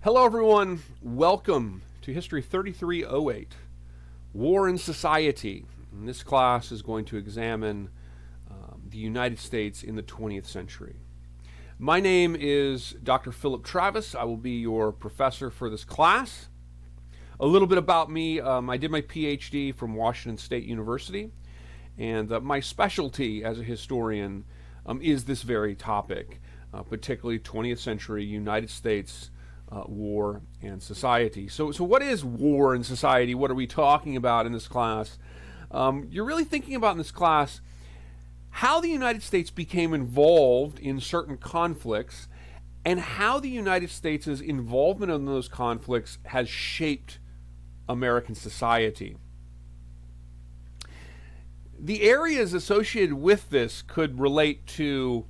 Hello, everyone. Welcome to History 3308, War and Society. And this class is going to examine the United States in the 20th century. My name is Dr. Philip Travis. I will be your professor for this class. A little bit about me. I did my PhD from Washington State University, and my specialty as a historian is this very topic, particularly 20th century United States war and society. So what is war and society? What are we talking about in this class? You're really thinking about in this class how the United States became involved in certain conflicts and how the United States' involvement in those conflicts has shaped American society. The areas associated with this could relate to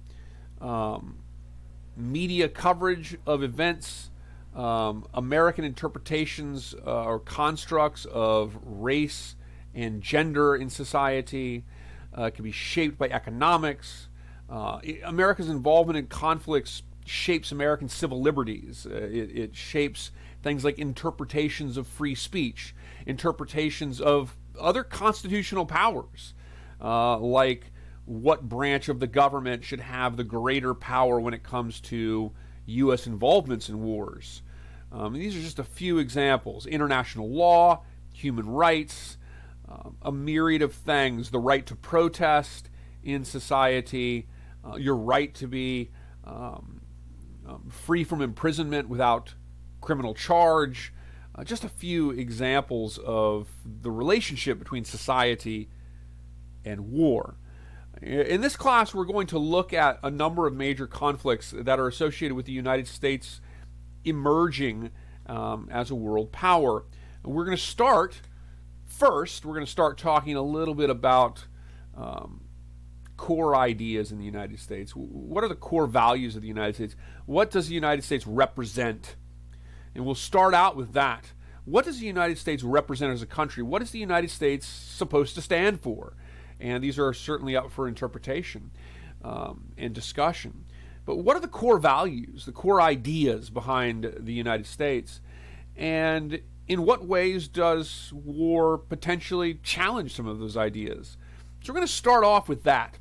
media coverage of events, American interpretations or constructs of race and gender in society. It can be shaped by economics. America's involvement in conflicts shapes American civil liberties. It shapes things like interpretations of free speech, interpretations of other constitutional powers, like what branch of the government should have the greater power when it comes to U.S. involvements in wars. These are just a few examples. International law, human rights, a myriad of things, the right to protest in society, your right to be free from imprisonment without criminal charge, just a few examples of the relationship between society and war. In this class, we're going to look at a number of major conflicts that are associated with the United States emerging as a world power. We're going to start talking a little bit about core ideas in the United States. What are the core values of the United States? What does the United States represent? And we'll start out with that. What does the United States represent as a country? What is the United States supposed to stand for? And these are certainly up for interpretation and discussion. But what are the core values, the core ideas behind the United States? And in what ways does war potentially challenge some of those ideas? So we're going to start off with that.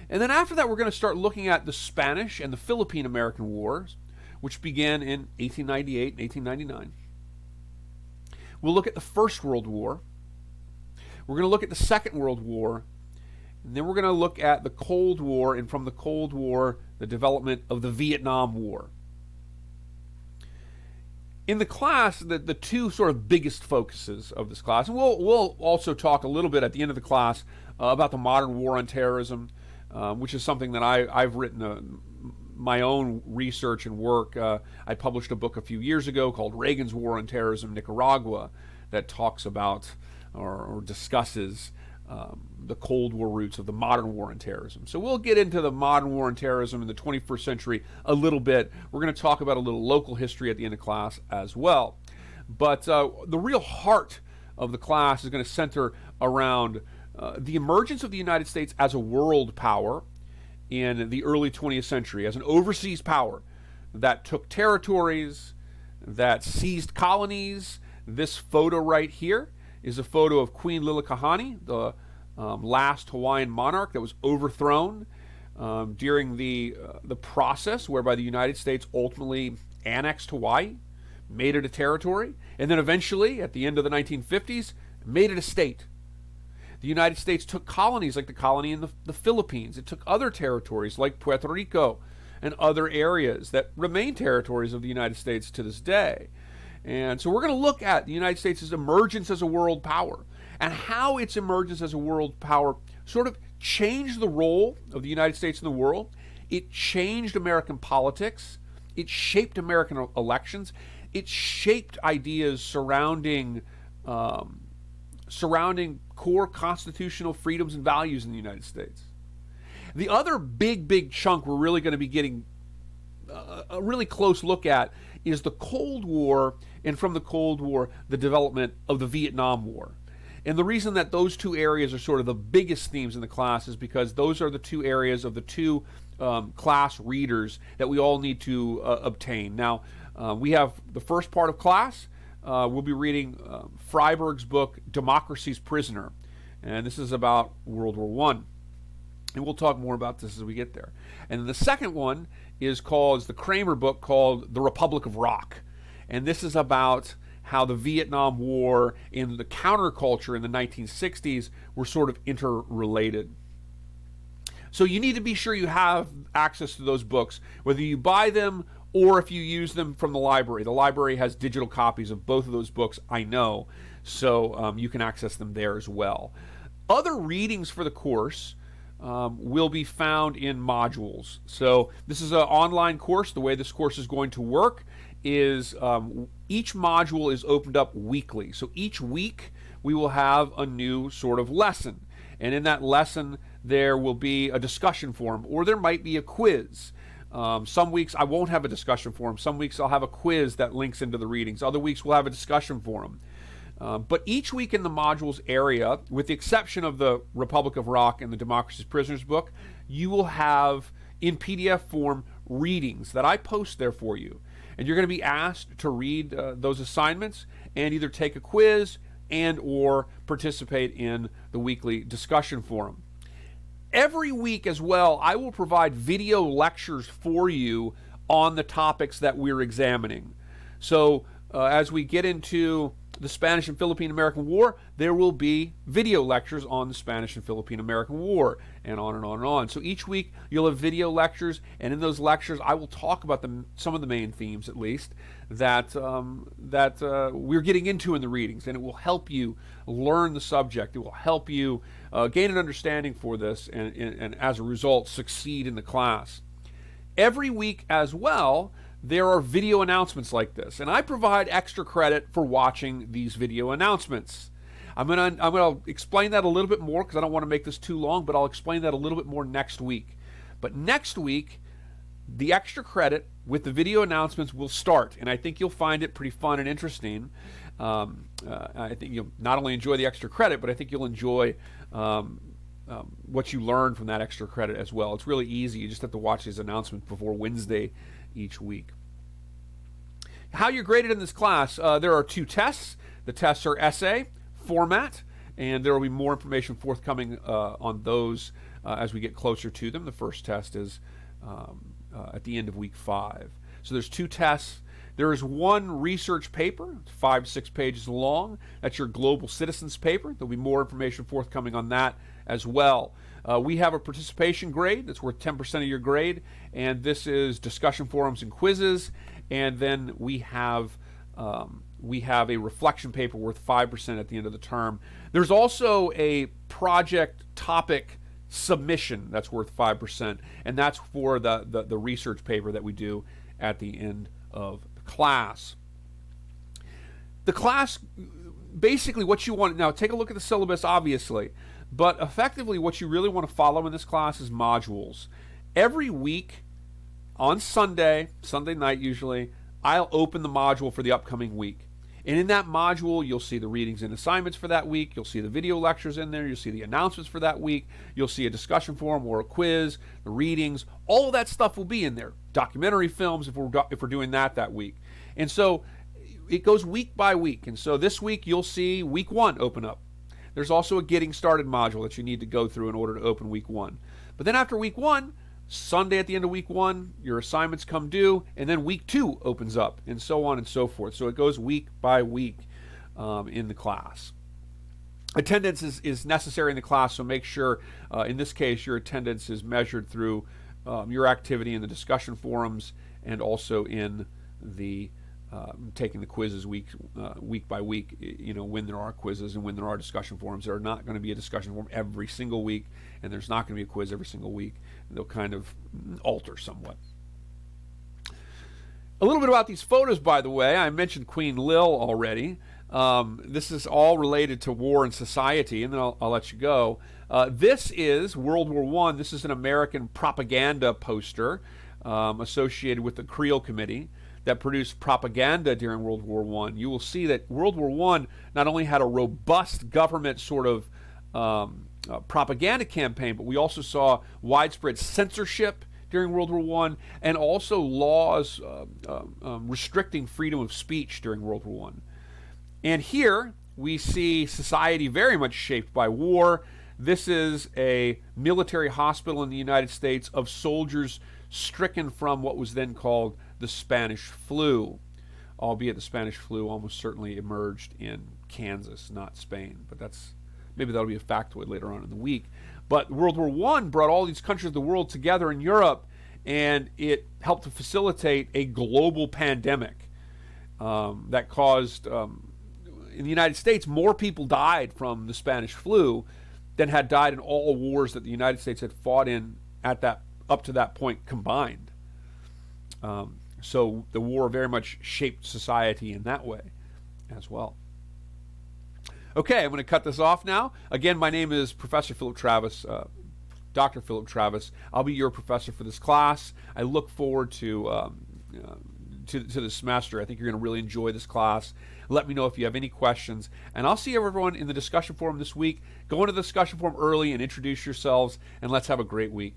And then after that, we're going to start looking at the Spanish and the Philippine-American Wars, which began in 1898 and 1899. We'll look at the First World War. We're going to look at the Second World War, and then we're going to look at the Cold War, and from the Cold War, the development of the Vietnam War. In the class, the two sort of biggest focuses of this class, and we'll also talk a little bit at the end of the class about the modern war on terrorism, which is something that I've written my own research and work. I published a book a few years ago called Reagan's War on Terrorism, Nicaragua, that talks about or discusses the Cold War roots of the modern war on terrorism. So we'll get into the modern war on terrorism in the 21st century a little bit. We're going to talk about a little local history at the end of class as well. But the real heart of the class is going to center around the emergence of the United States as a world power in the early 20th century, as an overseas power that took territories, that seized colonies. This photo right here is a photo of Queen Liliuokalani, the last Hawaiian monarch that was overthrown during the process whereby the United States ultimately annexed Hawaii, made it a territory, and then eventually, at the end of the 1950s, made it a state. The United States took colonies like the colony in the Philippines. It took other territories like Puerto Rico and other areas that remain territories of the United States to this day. And so we're going to look at the United States' emergence as a world power and how its emergence as a world power sort of changed the role of the United States in the world. It changed American politics. It shaped American elections. It shaped ideas surrounding core constitutional freedoms and values in the United States. The other big chunk we're really going to be getting a really close look at is the Cold War, and from the Cold War, the development of the Vietnam War. And the reason that those two areas are sort of the biggest themes in the class is because those are the two areas of the two class readers that we all need to obtain. Now, We have the first part of class. We'll be reading Freiberg's book, Democracy's Prisoner. And this is about World War I. And we'll talk more about this as we get there. And the second one is the Kramer book called The Republic of Rock. And this is about how the Vietnam War and the counterculture in the 1960s were sort of interrelated. So you need to be sure you have access to those books, whether you buy them or if you use them from the library. The library has digital copies of both of those books, I know, so you can access them there as well. Other readings for the course will be found in modules. So this is an online course. The way this course is going to work is each module is opened up weekly. So each week we will have a new sort of lesson. And in that lesson there will be a discussion forum, or there might be a quiz. Some weeks I won't have a discussion forum. Some weeks I'll have a quiz that links into the readings. Other weeks we'll have a discussion forum. But each week in the modules area, with the exception of the Republic of Rock and the Democracy's Prisoners book, you will have in PDF form readings that I post there for you. And you're going to be asked to read those assignments and either take a quiz and or participate in the weekly discussion forum. Every week as well, I will provide video lectures for you on the topics that we're examining. So as we get into the Spanish and Philippine-American War, there will be video lectures on the Spanish and Philippine-American War, and on and on and on. So each week you'll have video lectures, and in those lectures I will talk about some of the main themes, at least, that we're getting into in the readings, and it will help you learn the subject. It will help you gain an understanding for this, and as a result, succeed in the class. Every week as well, there are video announcements like this, and I provide extra credit for watching these video announcements. I'm gonna explain that a little bit more because I don't want to make this too long, but I'll explain that a little bit more next week. But next week, the extra credit with the video announcements will start, and I think you'll find it pretty fun and interesting. I think you'll not only enjoy the extra credit, but I think you'll enjoy what you learn from that extra credit as well. It's really easy. You just have to watch these announcements before Wednesday each week. How you're graded in this class, there are 2 tests. The tests are essay format, and there will be more information forthcoming on those as we get closer to them. The first test is at the end of week 5. So there's 2 tests. There is 1 research paper, 5 to 6 pages long. That's your Global Citizens paper. There'll be more information forthcoming on that as well. We have a participation grade that's worth 10% of your grade, and this is discussion forums and quizzes. And then we have a reflection paper worth 5% at the end of the term. There's also a project topic submission that's worth 5%, and that's for the research paper that we do at the end of the class. The class, basically what you want, now take a look at the syllabus obviously, but effectively what you really want to follow in this class is modules. Every week on Sunday night usually, I'll open the module for the upcoming week. And in that module, you'll see the readings and assignments for that week. You'll see the video lectures in there. You'll see the announcements for that week. You'll see a discussion forum or a quiz, the readings. All of that stuff will be in there. Documentary films if we're doing that week. And so it goes week by week. And so this week, you'll see week 1 open up. There's also a getting started module that you need to go through in order to open week 1. But then after week 1, Sunday at the end of week 1, your assignments come due, and then week 2 opens up, and so on and so forth. So it goes week by week in the class. Attendance is necessary in the class, so make sure, in this case, your attendance is measured through your activity in the discussion forums and also in the taking the quizzes week by week, when there are quizzes and when there are discussion forums. There are not going to be a discussion forum every single week, and there's not going to be a quiz every single week. They'll kind of alter somewhat. A little bit about these photos, by the way. I mentioned Queen Lil already. This is all related to war and society, and then I'll let you go. This is World War I. This is an American propaganda poster associated with the Creel Committee that produced propaganda during World War I. You will see that World War I not only had a robust government sort of propaganda campaign, but we also saw widespread censorship during World War One, and also laws restricting freedom of speech during World War One. And here we see society very much shaped by war. This is a military hospital in the United States of soldiers stricken from what was then called the Spanish flu, albeit the Spanish flu almost certainly emerged in Kansas, not Spain. But maybe that'll be a factoid later on in the week. But World War I brought all these countries of the world together in Europe, and it helped to facilitate a global pandemic that caused, in the United States, more people died from the Spanish flu than had died in all wars that the United States had fought in up to that point combined. So the war very much shaped society in that way as well. Okay, I'm going to cut this off now. Again, my name is Professor Philip Travis, Dr. Philip Travis. I'll be your professor for this class. I look forward to this semester. I think you're going to really enjoy this class. Let me know if you have any questions. And I'll see everyone in the discussion forum this week. Go into the discussion forum early and introduce yourselves, and let's have a great week.